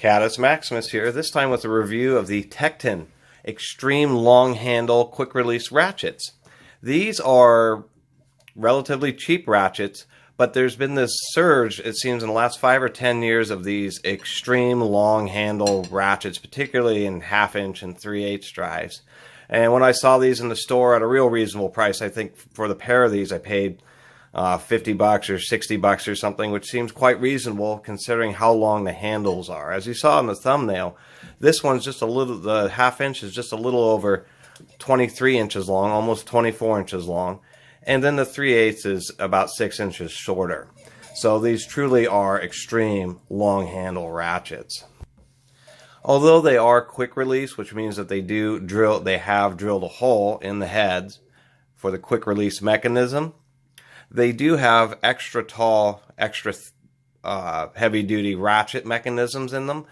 Catus Maximus here, this time with a review of the Tekton Extreme Long Handle Quick Release Ratchets. These are relatively cheap ratchets, but there's been this surge, it seems, in the last 5 or 10 years of these extreme long handle ratchets, particularly in 1/2 inch and 3/8 drives. And when I saw these in the store at a real reasonable price, I think for the pair of these I paid $50 or $60 or something, which seems quite reasonable considering how long the handles are. As you saw in the thumbnail, this one's just a little, the 1/2 inch is just a little over 23 inches long, almost 24 inches long. And then the 3/8 is about 6 inches shorter. So these truly are extreme long handle ratchets. Although they are quick release, which means that they have drilled a hole in the heads for the quick release mechanism, they do have extra tall, extra heavy duty ratchet mechanisms in them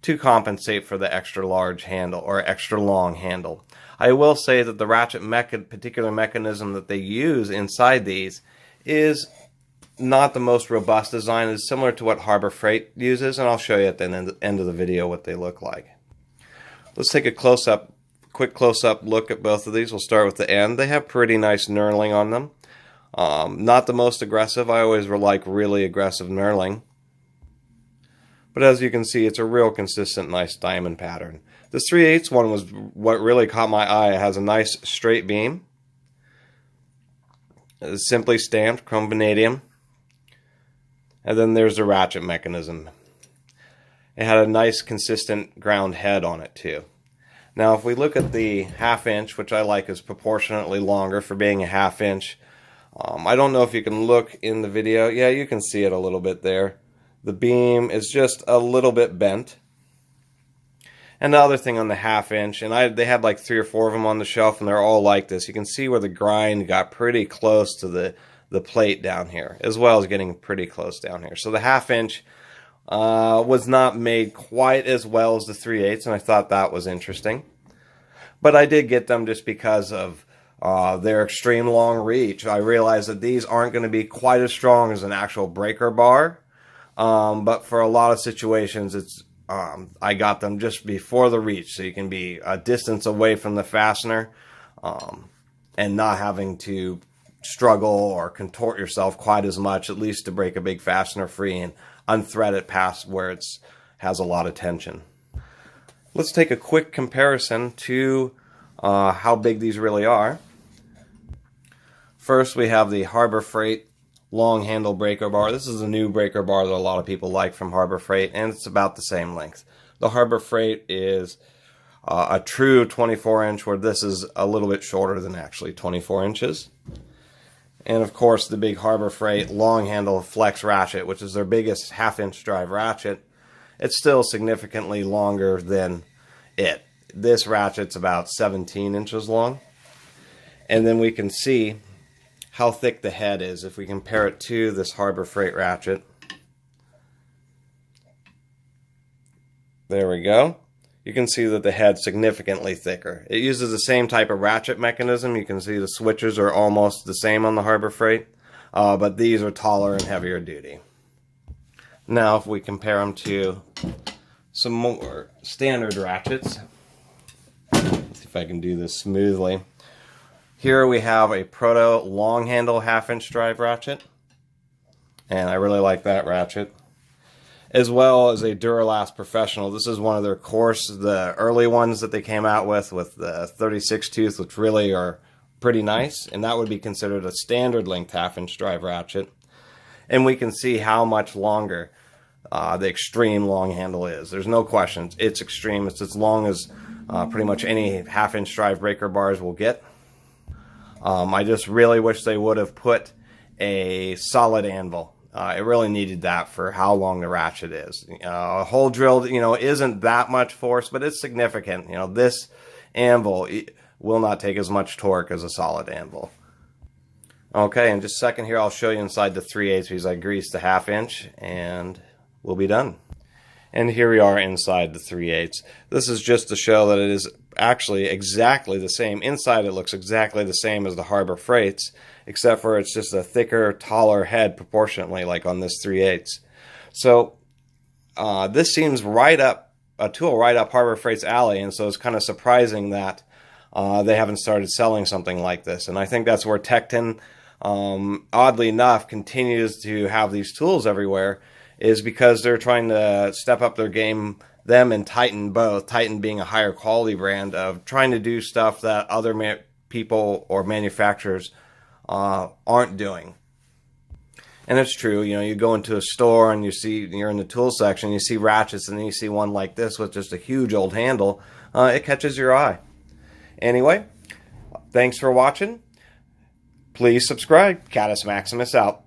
to compensate for the extra large handle or extra long handle. I will say that the ratchet particular mechanism that they use inside these is not the most robust design. It's similar to what Harbor Freight uses, and I'll show you at the end of the video what they look like. Let's take a quick close-up look at both of these. We'll start with the end. They have pretty nice knurling on them. Not the most aggressive. I always like really aggressive knurling. But as you can see, it's a real consistent, nice diamond pattern. This 3/8 one was what really caught my eye. It has a nice straight beam. It's simply stamped chrome vanadium. And then there's the ratchet mechanism. It had a nice consistent ground head on it too. Now if we look at the 1/2 inch, which I like is proportionately longer for being a 1/2 inch. I don't know if you can look in the video. Yeah, you can see it a little bit there. The beam is just a little bit bent. And the other thing on the 1/2 inch, and they had like 3 or 4 of them on the shelf, and they're all like this. You can see where the grind got pretty close to the plate down here, as well as getting pretty close down here. So the 1/2 inch was not made quite as well as the 3/8, and I thought that was interesting. But I did get them just because of their extreme long reach. I realized that these aren't going to be quite as strong as an actual breaker bar, but for a lot of situations, I got them just before the reach, so you can be a distance away from the fastener and not having to struggle or contort yourself quite as much, at least to break a big fastener free and unthread it past where it has a lot of tension. Let's take a quick comparison to how big these really are. First, we have the Harbor Freight long handle breaker bar. This is a new breaker bar that a lot of people like from Harbor Freight, and it's about the same length. The Harbor Freight is a true 24 inch, where this is a little bit shorter than actually 24 inches. And of course, the big Harbor Freight long handle flex ratchet, which is their biggest 1/2 inch drive ratchet. It's still significantly longer than it. This ratchet's about 17 inches long. And then we can see how thick the head is if we compare it to this Harbor Freight ratchet. There we go. You can see that the head's significantly thicker. It uses the same type of ratchet mechanism. You can see the switches are almost the same on the Harbor Freight, but these are taller and heavier duty. Now if we compare them to some more standard ratchets, let's see if I can do this smoothly. Here we have a Proto long handle 1/2 inch drive ratchet, and I really like that ratchet, as well as a Duralast Professional. This is one of their the early ones that they came out with the 36 tooth, which really are pretty nice, and that would be considered a standard length 1/2 inch drive ratchet. And we can see how much longer the extreme long handle is. There's no question, it's extreme. It's as long as pretty much any 1/2 inch drive breaker bars will get. I just really wish they would have put a solid anvil. It really needed that for how long the ratchet is. A hole drilled, isn't that much force, but it's significant. This anvil will not take as much torque as a solid anvil. Okay, in just a second here, I'll show you inside the 3/8 because I greased the 1/2 inch, and we'll be done. And here we are inside the 3/8. This is just to show that it is actually exactly the same. Inside it looks exactly the same as the Harbor Freights, except for it's just a thicker, taller head proportionately, like on this 3/8. So this seems a tool right up Harbor Freight's alley, and so it's kind of surprising that they haven't started selling something like this. And I think that's where Tekton, oddly enough, continues to have these tools everywhere, is because they're trying to step up their game, them and Titan both, Titan being a higher quality brand, of trying to do stuff that other people or manufacturers aren't doing. And it's true, you know, you go into a store and you're in the tool section, you see ratchets, and then you see one like this with just a huge old handle. It catches your eye. Anyway, thanks for watching. Please subscribe. Catus Maximus out.